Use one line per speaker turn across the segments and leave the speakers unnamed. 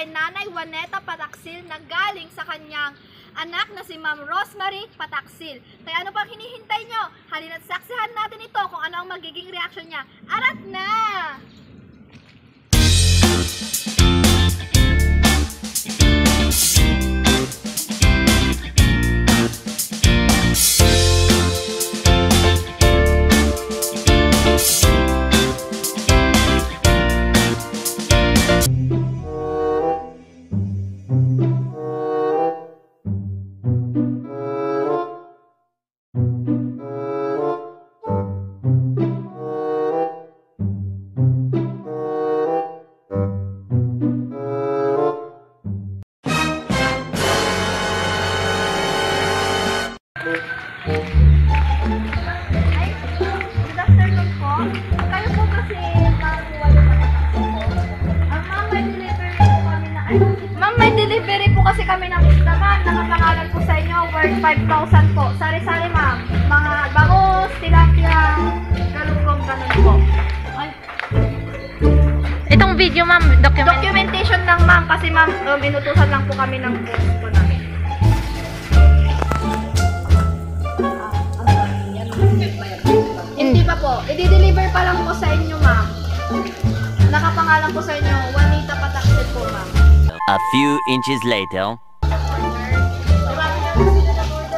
kay Nanay Juaneta Pataksil na galing sa kanyang anak na si Ma'am Rosemary Pataksil. Kaya ano pang hinihintay nyo? Halina't saksihan natin ito kung ano ang magiging reaksyon niya. Arat na! May delivery po kasi kami ng isda, ma'am. Nakapangalan po sa inyo, worth 5,000 po. Sari-sari, ma'am. Mga bangus, tilapia, galunggong, ganun po.
Itong video, ma'am,
documentation lang, ma'am. Kasi, ma'am, inutusan lang po kami ng post po namin. Hindi pa po. I-deliver pa lang po sa inyo, ma'am. Nakapangalan po sa inyo, Juaneta Pataksil po, ma'am.
A few inches later.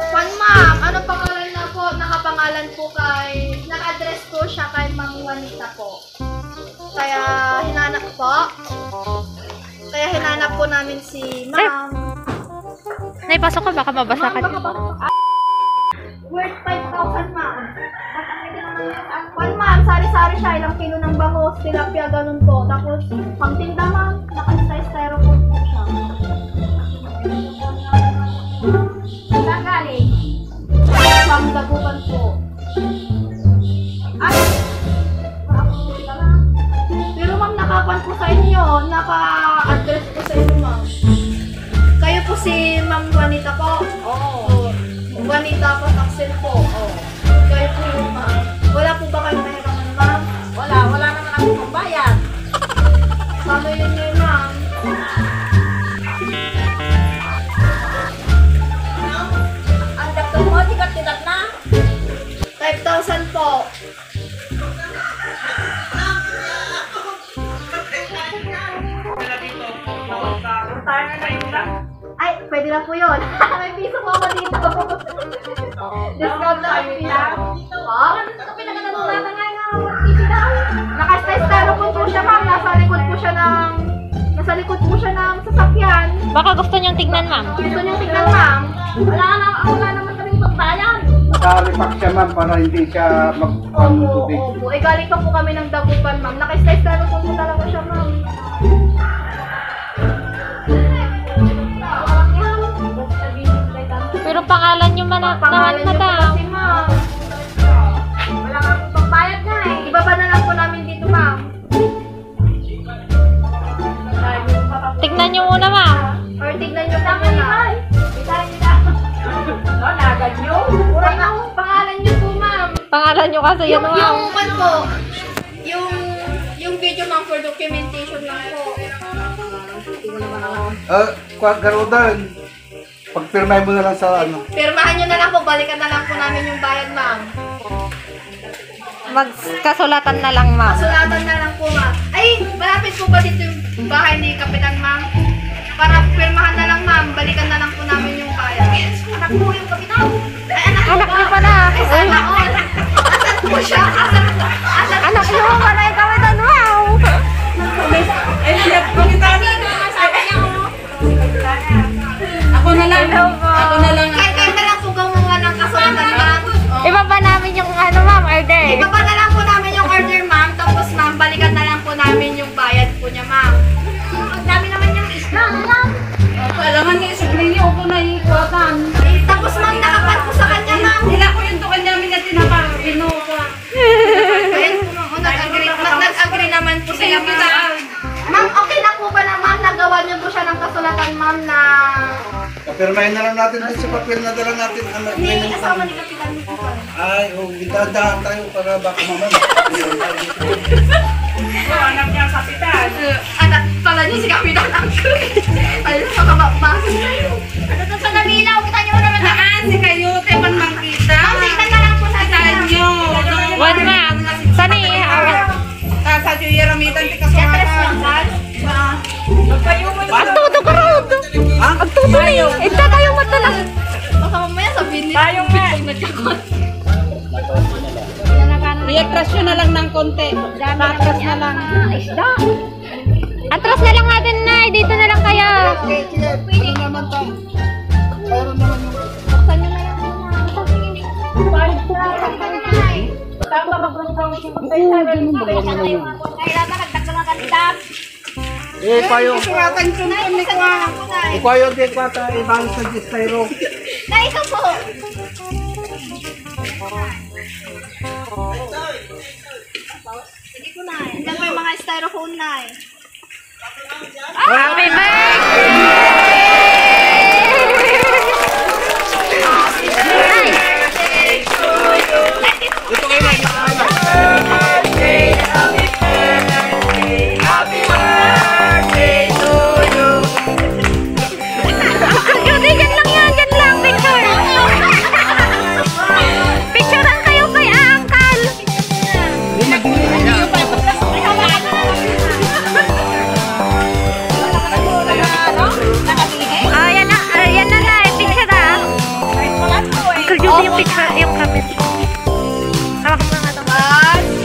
Juan, ma'am, ano pangalan na po? Nakapangalan po kay, naka-address po siya kay Ma'am Juaneta po. Kaya hinanap po. Kaya hinanap po namin si Ma'am.
Naipasok ka, baka mabasa ka.
Worth 5,000, ma'am. Juan, ma'am, sari-sari siya. Ilang kilo ng bangus, tilapia, ganun po. Tapos, pangtinda, ma'am. Naka-styrofoam po siya. Saan galing? Pangdagupan po. Ay! Pero ma'am, nakapan po sa inyo. Naka-address po sa inyo, ma'am. Kayo po si Ma'am Juaneta po? Oo. Juaneta Pataksil po. Oo. Kayo po, ma'am. Wala po ba kayo nahiraman, ma'am?
Wala naman akong pambayad.
Pamilin nyo, ma'am.
Ang dakto mo, tigat-tigat na.
5,000 po. Ay, pwede na po yun. May piso po ako dito. Discount na ang piso.
Ito pinagkakatulatan ngayon na mag-tv daw.
Naka-styrofoam po siya, ma'am. Nasa likod po siya ng sasakyan.
Baka gusto niyang tignan, ma'am.
Gusto niyong tignan, ma'am?
Wala naman kaming pagbayan.
Naka-repack siya, ma'am, para hindi siya mag-tubig.
Opo. Eh, galing pa po kami ng Dagupan, ma'am. Naka-styrofoam po talaga siya, ma'am.
Pero pangalan niyo naman,
Pangalan niyo po
madam.
kasi, ma'am.
Wala nga akong pagbayad nga eh.
Ibaba na lang po namin dito, ma'am.
Tignan niyo muna, ma'am.
Or tignan niyo po muna.
No, nagad nyo.
Pangalan niyo po, ma'am.
Pangalan niyo kasi yun, ma'am.
Yung pan po, yung video, ma'am, for documentation lang po.
Garudan, pagpirmay mo na lang sa ano.
Pirmahan niyo na lang po, balikan na lang po namin yung bayad, ma'am.
Magkasulatan na lang, ma'am.
Kasulatan na lang po, ma'am. Ay, malapit po ba dito yung bahay ni Kapitan, ma'am? Para pirmahan na lang, ma'am. Balikan na lang po namin yung bayad.
Anak mo yung kapitan.
Ay, anak
Anak niyo pala.
Ay, sana all. Asan po siya? Asan
Anak niyo pala yung kapitan, wow.
Ako na lang. Ako na lang.
Kayo na lang po gumawa ng kasulatan, ma'am.
Ibaba namin yung ano, ma'am, order.
Ibaba na lang po namin yung order, ma'am. Tapos, ma'am, balikan na lang po namin yung bayad po niya, ma'am.
Ang dami naman niyang isla.
Kailangan niya sa green ako na ikuwatan.
Tapos, ma'am, nakapan po sa kanya, ma'am.
Nila ko yung tukal namin na tinapabino ko.
Ayun po, ma'am. Nag-agree naman po sila, ma'am. Ma'am, okay lang po ba na, ma'am, nagawa niyo po siya ng kasulatan, ma'am, na...
Papirmahin na lang natin doon sa papel na dala natin.
Hindi, kasama ni Kapitan dito pa.
Ay, dahan tayo para baka mamaya.
Anak niya ang kapitan.
Anak pala niya si Kapitan ang Ayun, makabakbasin tayo. Ano to sa Davina? Kita nyo naman na.
Si kayo, teman mang kita.
Kita na lang po sa
Tanyo.
Wan ma'am. Sani,
Sa Juya Ramitan, tika sumara.
ang tuto ka rood. Ang tuto ni. Ita tayo mata lang.
Baka mamaya sabihin nila.
Tayong nga.
I-atras nyo na lang ng konti. Atras na lang.
Atras na lang natin na. Dito na lang kaya.
Buksan nyo na lang
Payo.
Suratan sumpun ni Kwa.
Payo din pa tayo ibang sa styro.
na ito po. Sige po na. Hanggang po yung mga styrofoam na eh.
Happy birthday!
Ito kayo na.
Judy, dyan lang yan. Dyan lang. Picture. Picturean kayo kay Uncle. Yan na. Yan na na. Picture ah. Uncle Judy, yung picture. Yung comment. Hawak mo nga ito.
1,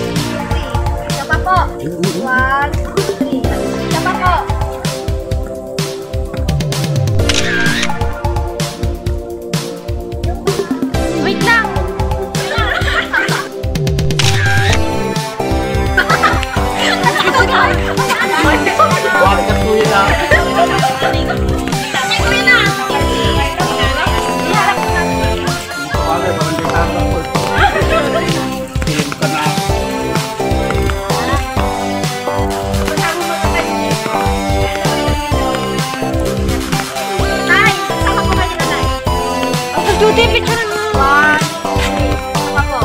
2, 3. Isa pa po. 1, 2, 3. Isa pa po.
Wait lang.
Huwag ka tuyo na. Huwag ka parang di tama. Film ka na.
Nay, sama po kayo na, Nay.
Uncle Judy, picture mo.
1, 2, 3. Isa pa po.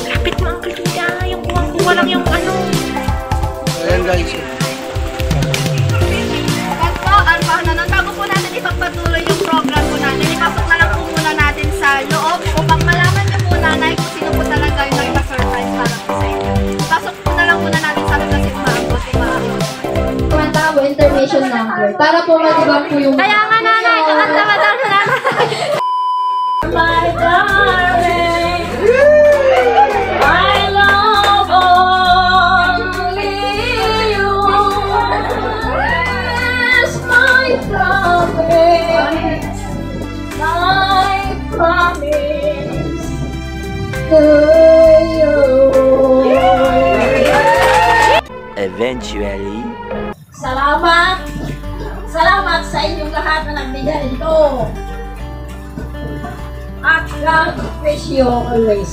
Kapit mo, Uncle Judy. Yung kuha lang yung ano.
Ayan guys.
Pag po, bago po natin ipagpatuloy yung program po natin, ipasok na lang po muna natin sa loob upang malaman niyo po, Nanay, kung sino po talaga yung nagpa-surprise para po sa inyo. Pasok po na lang muna natin sa loob kasi umaabot.
Kumanta po intermission number para po matibang po yung
Kaya nga, Nanay. Kakanta ba daw na?
My darling, I love only you. Yes, my promise, to you.
Eventually.
Salamat sa inyong lahat na nagbigay nito. At God bless you always.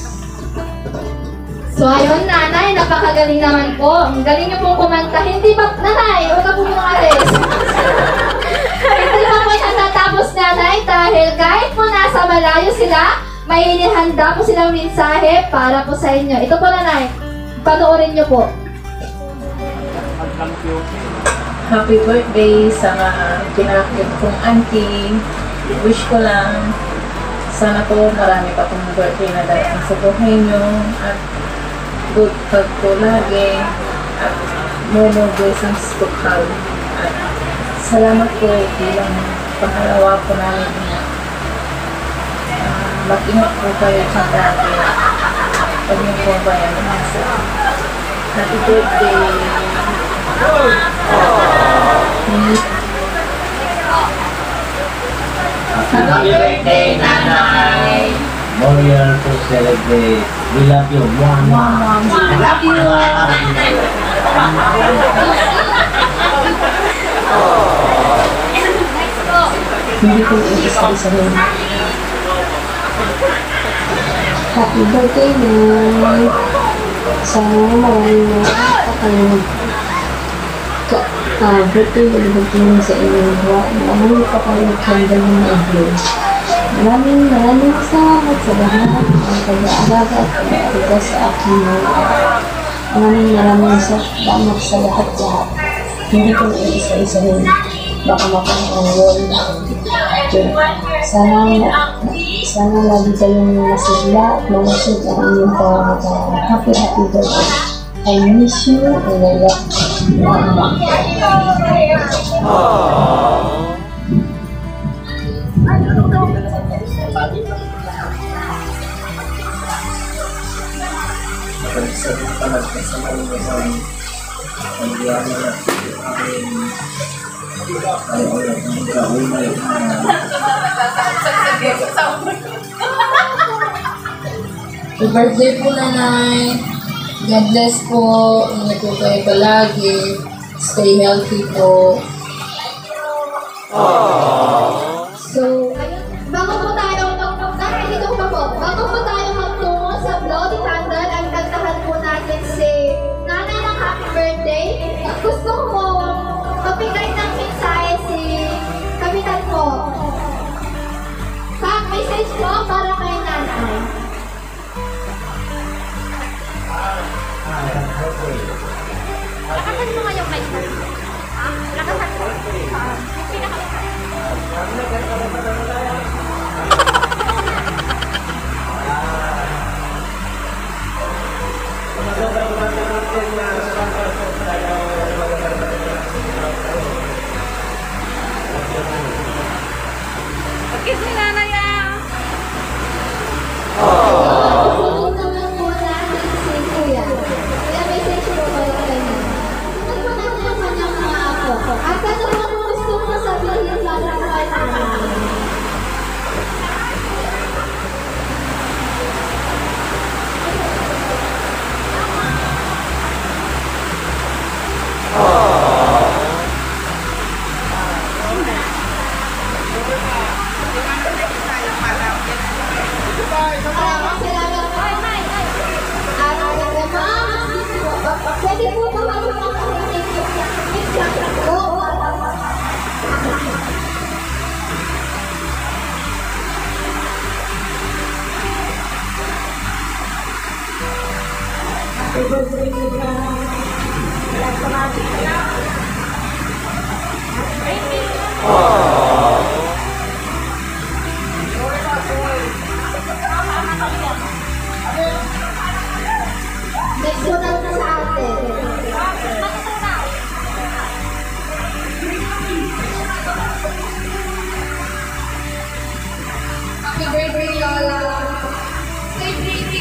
So ayun, Nanay, napakagaling naman po. Ang galing niyo pong kumanta. Hindi pa, Nanay, una po yung ares. Hindi pa po natatapos, Nanay, dahil kahit po nasa malayo sila, may inihanda po silang mensahe para po sa inyo. Ito po, Nanay, panoorin niyo po.
Happy birthday sa pinakit kong auntie. Wish ko lang sana po marami pa pong birthday na darating sa buhay nyo at good health po lagi at more blessings to come. At salamat po bilang pangalawa po namin na mag-ingat po kayo sa dati. Pag niyo po ba yan nasa happy birthday.
Happy birthday, Nanay! More year to celebrate. We love you. Mwah, mwah. I love you.
Hindi ko isa-isahin. Happy birthday, Nay! Sana marami na birthday na nagtingin sa inyong buwa. Marami pa kayo kandang na i-view. Maraming salamat sa lahat ng pag-aalaga at pag-aalaga sa aking mga
Maraming salamat sa lahat-lahat. Hindi ko na isa-isahin. Baka makapangawal. Sana lagi kayong masigla at malusog ang inyong pangangatahan. Happy birthday. I miss you and I love you. Happy birthday po, Nanay. God bless po. Ingat po kayo palagi. Stay healthy po. So, bago po tayo magtungo sa Bloody Candle, ang kantahan po natin si Nanay ng Happy Birthday. At gusto ko mapigay ng mensahe si Kapitan po. Sa message po para kay Nanay.
Lakasan mo nga yung mic mo. Lakasan mo. Kiss ni Nanay ah!
Susunod naman po natin si Kuya. Kaya message po kayo kanya. Susunod po natin ang kanyang mga apo. At ano po ang gusto mo sabihin para kay Nanay? Pwede po ba next po natin sa atin. Happy birthday, Lola. Stay pretty.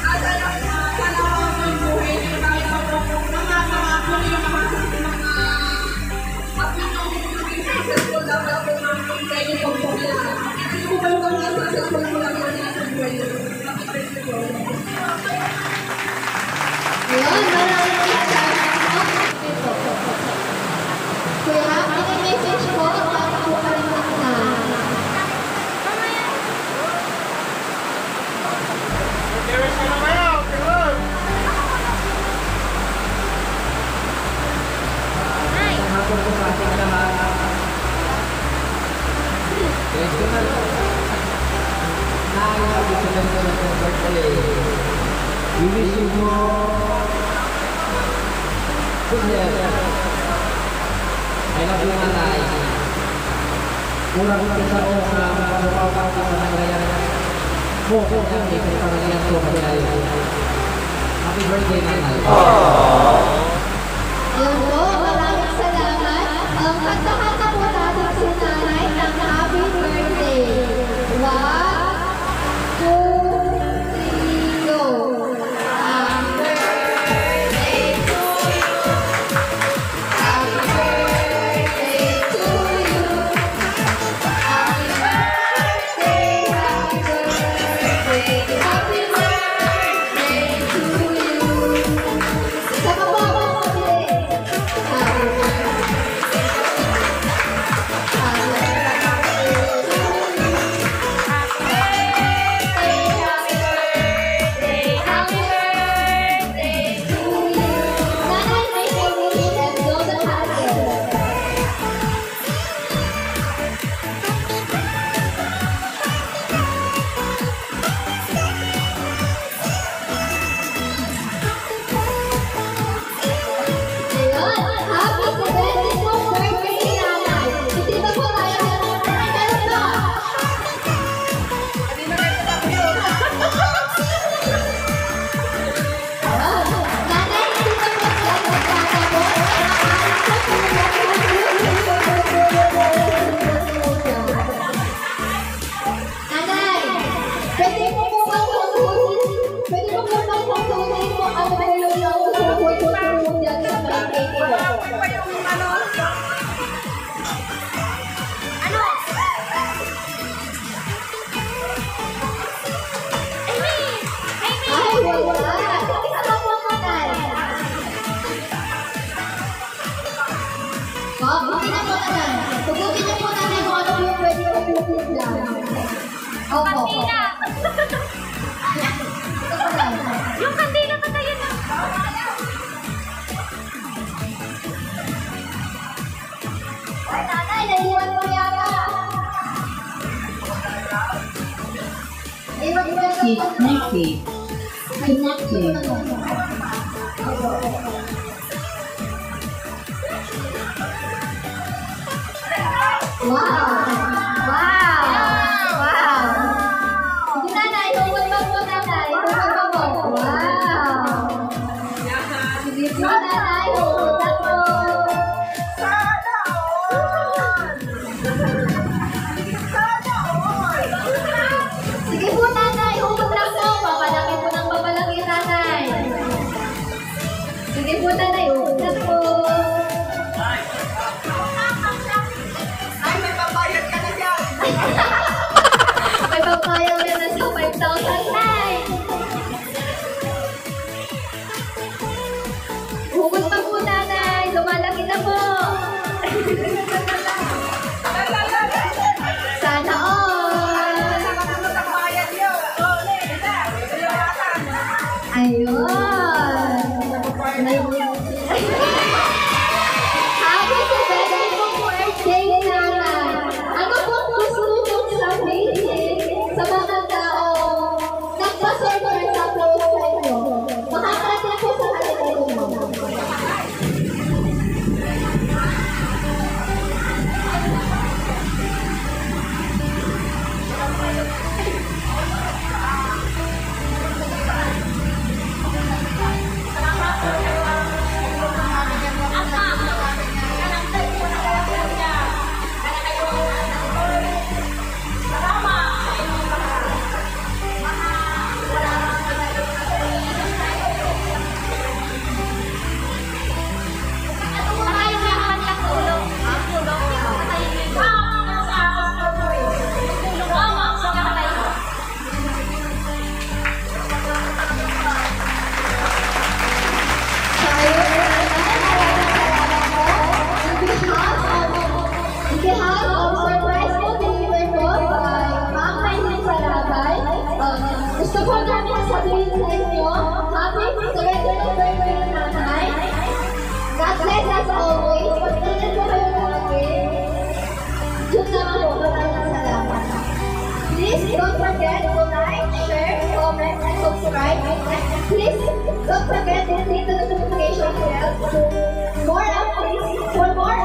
At alam ang buhay niyo tayo mga pangako niyo mga happy nung successful daw po ng kayo po po yan. Kung kayo mga successful po lang yung nasa buhay niyo. Happy birthday po. Ayan, maraming salamat po. Kuya, may message po para po kalimutan na.
We wish you more goodness. I love you, Nanay. Kurang-kurang sa oras na magpapakaw ka sa nangyayan mo kung ang ikay pangalayan ko kaya. Happy birthday, Nanay.
Ayan po, maraming salamat. Kantahan na po natin si Nanay ng happy birthday. 1, 2, 3, go! Happy birthday to you. Happy birthday to you. Happy birthday, happy birthday, happy birthday to you. Sa kapapang Okay na po nanay. Tugutin niyo po nanay kung ano po yung pwede ko pinupila. Opo.
Kandila. Yung kandila pa tayo na.
Ay, nanay, naiwan mo yata.
Connected. Connected.
Wow! Wow! Sige nanay, huwag po nanay. Huwag po. Wow! Sige po nanay, huwag po. Sige po nanay, huwag lang po. Papalaki po ng papalaki nanay. Sige po nanay, huwag lang po. May papayang na nasa 5,000 nay. Hugot pa po nanay, lumalaki na po. Sana all. Ayun. Happy sa birthday mo birthday nanay. Ano po gusto mong sabihin sa mga tao nagpa-surprise sa close friend mo? Makakarating po sa kanila mo. Gusto po namin sabihin sa inyo, happy birthday nanay. God bless us always. Pag-ingat po kayo lagi. Yun naman po, maraming salamat. Please don't forget to like, share, comment, and subscribe. Please don't forget to hit the notification bell for more updates and more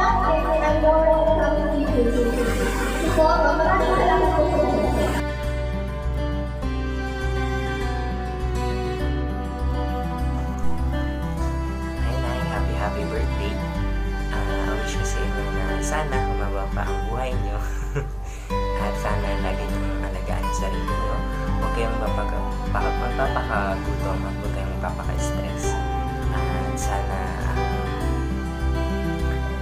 videos. So, maraming salamat po.
Happy birthday. Wish ko sa inyo na sana humaba pa ang buhay nyo. At sana lagi nyo malagaan sa sarili nyo. Huwag kayong magpapakagutom at huwag kayong magpapaka-stress. At sana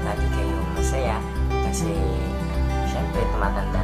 lagi kayong masaya kasi syempre tumatanda